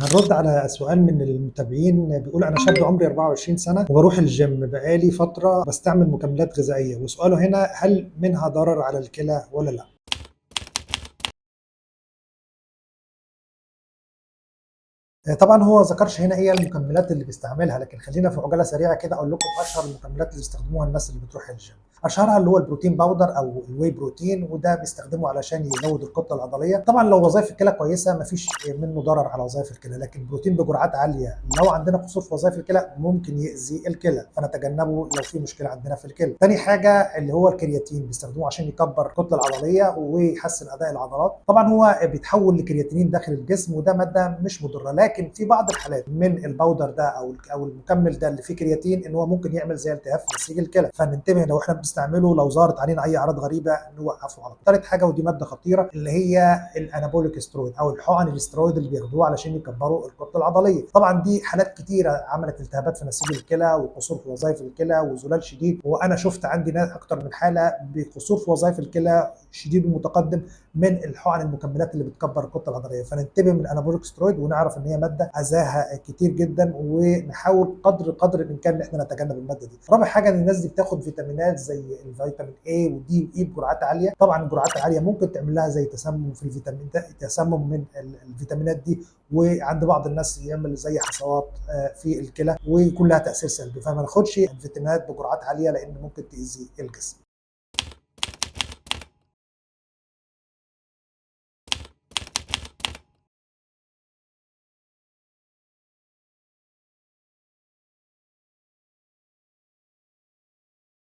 هنرد على سؤال من المتابعين بيقول أنا شاب عمري 24 سنة وبروح الجيم بقالي فترة بستعمل مكملات غذائية، وسؤاله هنا هل منها ضرر على الكلى ولا لا؟ طبعا هو ما ذكرش هنا ايه المكملات اللي بيستعملها، لكن خلينا في عجاله سريعه كده اقول لكم اشهر المكملات اللي بيستخدموها الناس اللي بتروح الجيم. اشهرها اللي هو البروتين باودر او الواي بروتين، وده بيستخدمه علشان يزود الكتله العضليه. طبعا لو وظائف الكلى كويسه مفيش منه ضرر على وظائف الكلى، لكن البروتين بجرعات عاليه لو عندنا قصور في وظائف الكلى ممكن يؤذي الكلى، فنتجنبه لو في مشكله عندنا في الكلى. تاني حاجه اللي هو الكرياتين، بيستخدموه عشان يكبر الكتله العضليه ويحسن اداء العضلات. طبعا هو بيتحول لكرياتينين داخل الجسم، وده ماده مش مضره، لكن في بعض الحالات من الباودر ده او المكمل ده اللي فيه كرياتين ان هو ممكن يعمل زي التهاب في نسيج الكلى، فننتبه لو احنا بنستعمله، لو ظهرت علينا اي اعراض غريبه نوقفه على طول. ثالث حاجه ودي ماده خطيره اللي هي الانابوليك سترويد او الحقن الاسترويد اللي بياخدوها علشان يكبروا الكتله العضليه. طبعا دي حالات كتيره عملت التهابات في نسيج الكلى وقصور في وظائف الكلى وزلال شديد، وانا شفت عندي ناس اكتر من حاله بقصور في وظائف الكلى شديد ومتقدم من الحقن المكملات اللي بتكبر الكتله العضليه. فننتبه من الانابوليك سترويد ونعرف ان هي ماده اذاها كتير جدا، ونحاول قدر الامكان ان احنا نتجنب الماده دي. رابع حاجه ان الناس دي بتاخد فيتامينات زي الفيتامين A ودي واي بجرعات عاليه. طبعا الجرعات العاليه ممكن تعمل لها زي تسمم في الفيتامين ده، تسمم من الفيتامينات دي، وعند بعض الناس يعمل زي حصوات في الكلى ويكون لها تاثير سلبي. فما ناخدش الفيتامينات بجرعات عاليه لان ممكن تاذي الجسم.